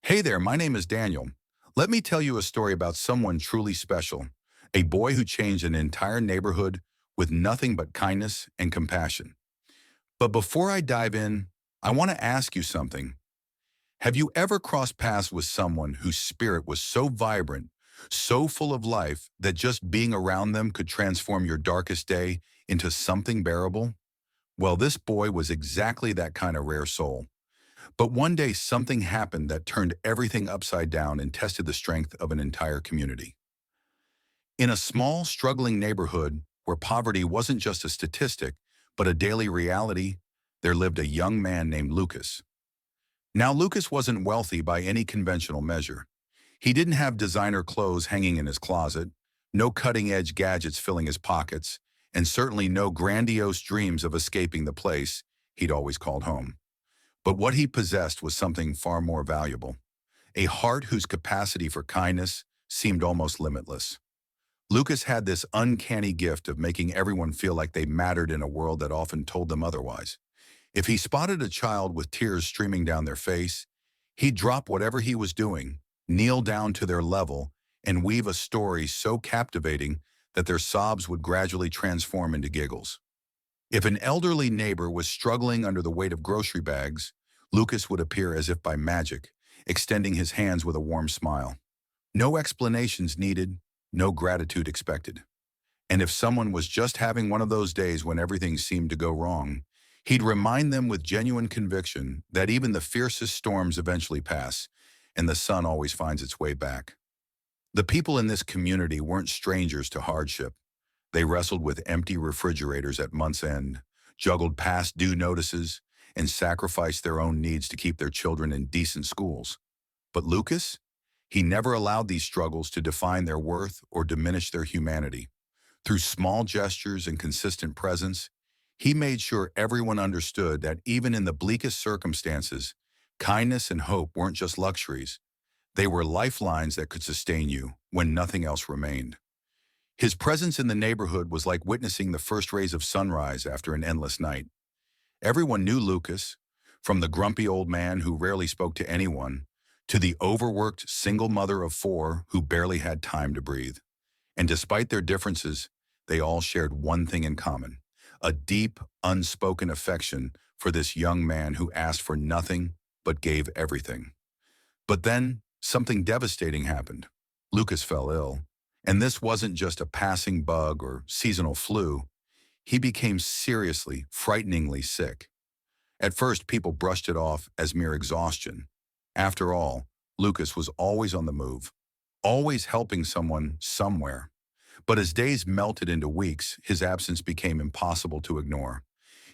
Hey there, my name is Daniel. Let me tell you a story about someone truly special, a boy who changed an entire neighborhood with nothing but kindness and compassion. But before I dive in, I want to ask you something. Have you ever crossed paths with someone whose spirit was so vibrant, so full of life, that just being around them could transform your darkest day into something bearable? Well, this boy was exactly that kind of rare soul. But one day something happened that turned everything upside down and tested the strength of an entire community. In a small, struggling neighborhood where poverty wasn't just a statistic, but a daily reality, there lived a young man named Lucas. Now, Lucas wasn't wealthy by any conventional measure. He didn't have designer clothes hanging in his closet, no cutting-edge gadgets filling his pockets, and certainly no grandiose dreams of escaping the place he'd always called home. But what he possessed was something far more valuable, a heart whose capacity for kindness seemed almost limitless. Lucas had this uncanny gift of making everyone feel like they mattered in a world that often told them otherwise. If he spotted a child with tears streaming down their face, he'd drop whatever he was doing, kneel down to their level, and weave a story so captivating that their sobs would gradually transform into giggles. If an elderly neighbor was struggling under the weight of grocery bags, Lucas would appear as if by magic, extending his hands with a warm smile. No explanations needed, no gratitude expected. And if someone was just having one of those days when everything seemed to go wrong, he'd remind them with genuine conviction that even the fiercest storms eventually pass, and the sun always finds its way back. The people in this community weren't strangers to hardship. They wrestled with empty refrigerators at month's end, juggled past due notices, and sacrificed their own needs to keep their children in decent schools. But Lucas? He never allowed these struggles to define their worth or diminish their humanity. Through small gestures and consistent presence, he made sure everyone understood that even in the bleakest circumstances, kindness and hope weren't just luxuries. They were lifelines that could sustain you when nothing else remained. His presence in the neighborhood was like witnessing the first rays of sunrise after an endless night. Everyone knew Lucas, from the grumpy old man who rarely spoke to anyone, to the overworked single mother of four who barely had time to breathe. And despite their differences, they all shared one thing in common, a deep, unspoken affection for this young man who asked for nothing but gave everything. But then, something devastating happened. Lucas fell ill. And this wasn't just a passing bug or seasonal flu. He became seriously, frighteningly sick. At first, people brushed it off as mere exhaustion. After all, Lucas was always on the move, always helping someone somewhere. But as days melted into weeks, his absence became impossible to ignore.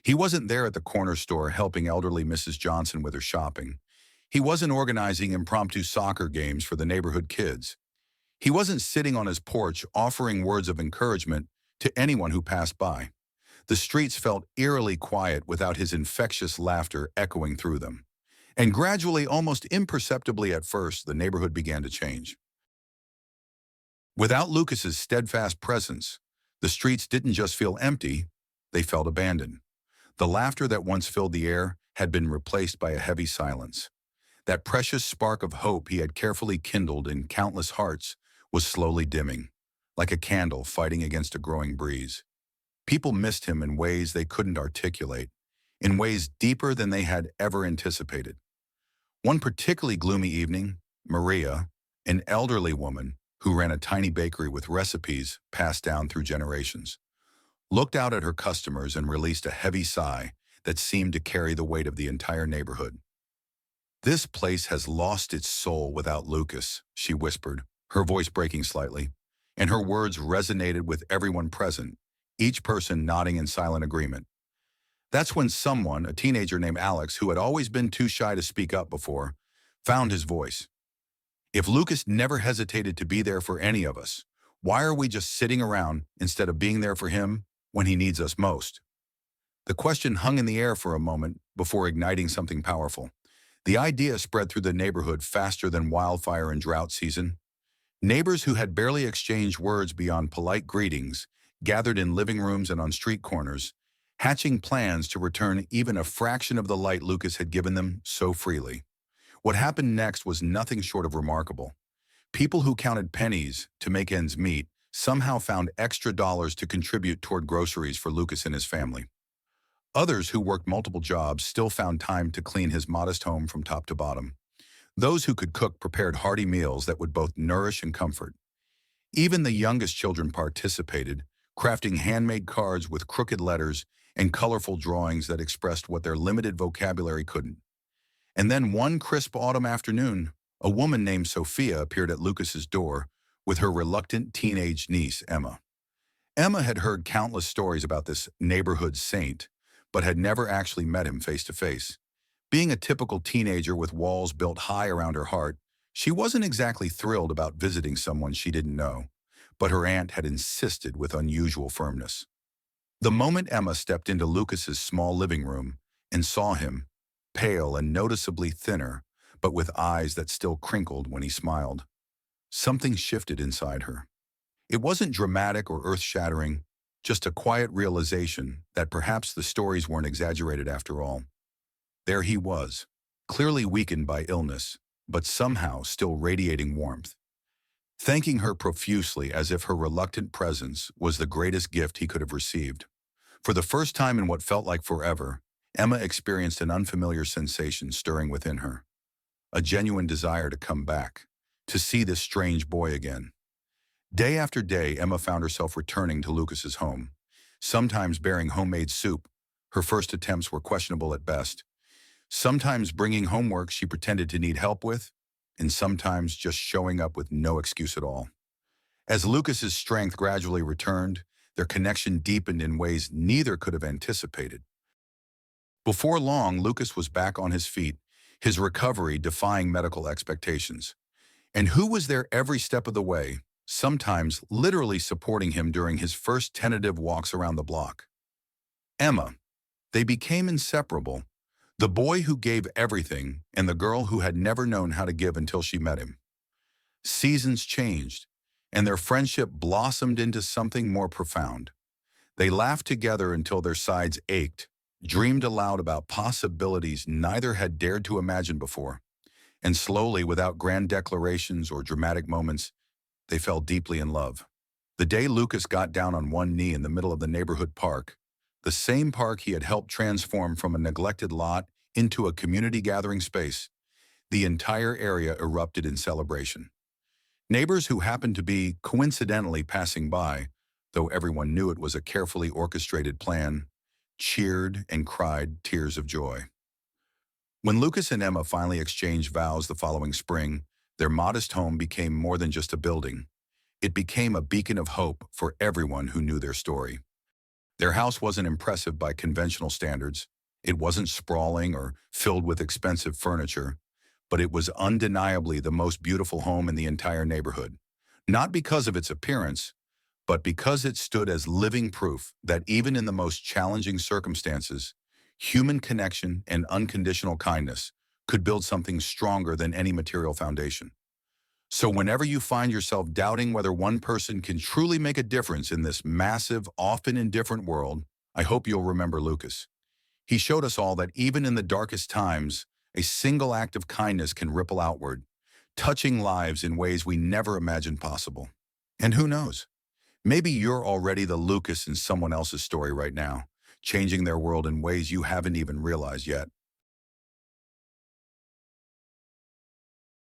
He wasn't there at the corner store helping elderly Mrs. Johnson with her shopping. He wasn't organizing impromptu soccer games for the neighborhood kids. He wasn't sitting on his porch offering words of encouragement to anyone who passed by. The streets felt eerily quiet without his infectious laughter echoing through them. And gradually, almost imperceptibly at first, the neighborhood began to change. Without Lucas's steadfast presence, the streets didn't just feel empty, they felt abandoned. The laughter that once filled the air had been replaced by a heavy silence. That precious spark of hope he had carefully kindled in countless hearts was slowly dimming, like a candle fighting against a growing breeze. People missed him in ways they couldn't articulate, in ways deeper than they had ever anticipated. One particularly gloomy evening, Maria, an elderly woman who ran a tiny bakery with recipes passed down through generations, looked out at her customers and released a heavy sigh that seemed to carry the weight of the entire neighborhood. "This place has lost its soul without Lucas," she whispered, her voice breaking slightly, and her words resonated with everyone present, each person nodding in silent agreement. That's when someone, a teenager named Alex, who had always been too shy to speak up before, found his voice. "If Lucas never hesitated to be there for any of us, why are we just sitting around instead of being there for him when he needs us most?" The question hung in the air for a moment before igniting something powerful. The idea spread through the neighborhood faster than wildfire in drought season. Neighbors who had barely exchanged words beyond polite greetings gathered in living rooms and on street corners, hatching plans to return even a fraction of the light Lucas had given them so freely. What happened next was nothing short of remarkable. People who counted pennies to make ends meet somehow found extra dollars to contribute toward groceries for Lucas and his family. Others who worked multiple jobs still found time to clean his modest home from top to bottom. Those who could cook prepared hearty meals that would both nourish and comfort. Even the youngest children participated, crafting handmade cards with crooked letters and colorful drawings that expressed what their limited vocabulary couldn't. And then one crisp autumn afternoon, a woman named Sophia appeared at Lucas's door with her reluctant teenage niece, Emma. Emma had heard countless stories about this neighborhood saint, but had never actually met him face to face. Being a typical teenager with walls built high around her heart, she wasn't exactly thrilled about visiting someone she didn't know, but her aunt had insisted with unusual firmness. The moment Emma stepped into Lucas's small living room and saw him, pale and noticeably thinner, but with eyes that still crinkled when he smiled, something shifted inside her. It wasn't dramatic or earth-shattering, just a quiet realization that perhaps the stories weren't exaggerated after all. There he was, clearly weakened by illness, but somehow still radiating warmth, thanking her profusely as if her reluctant presence was the greatest gift he could have received. For the first time in what felt like forever, Emma experienced an unfamiliar sensation stirring within her, a genuine desire to come back, to see this strange boy again. Day after day, Emma found herself returning to Lucas's home, sometimes bearing homemade soup. Her first attempts were questionable at best. Sometimes bringing homework she pretended to need help with, and sometimes just showing up with no excuse at all. As Lucas's strength gradually returned, their connection deepened in ways neither could have anticipated. Before long, Lucas was back on his feet, his recovery defying medical expectations. And who was there every step of the way, sometimes literally supporting him during his first tentative walks around the block? Emma. They became inseparable. The boy who gave everything and the girl who had never known how to give until she met him. Seasons changed, and their friendship blossomed into something more profound. They laughed together until their sides ached, dreamed aloud about possibilities neither had dared to imagine before, and slowly, without grand declarations or dramatic moments, they fell deeply in love. The day Lucas got down on one knee in the middle of the neighborhood park, the same park he had helped transform from a neglected lot into a community gathering space, the entire area erupted in celebration. Neighbors who happened to be coincidentally passing by, though everyone knew it was a carefully orchestrated plan, cheered and cried tears of joy. When Lucas and Emma finally exchanged vows the following spring, their modest home became more than just a building. It became a beacon of hope for everyone who knew their story. Their house wasn't impressive by conventional standards. It wasn't sprawling or filled with expensive furniture, but it was undeniably the most beautiful home in the entire neighborhood. Not because of its appearance, but because it stood as living proof that even in the most challenging circumstances, human connection and unconditional kindness could build something stronger than any material foundation. So whenever you find yourself doubting whether one person can truly make a difference in this massive, often indifferent world, I hope you'll remember Lucas. He showed us all that even in the darkest times, a single act of kindness can ripple outward, touching lives in ways we never imagined possible. And who knows? Maybe you're already the Lucas in someone else's story right now, changing their world in ways you haven't even realized yet.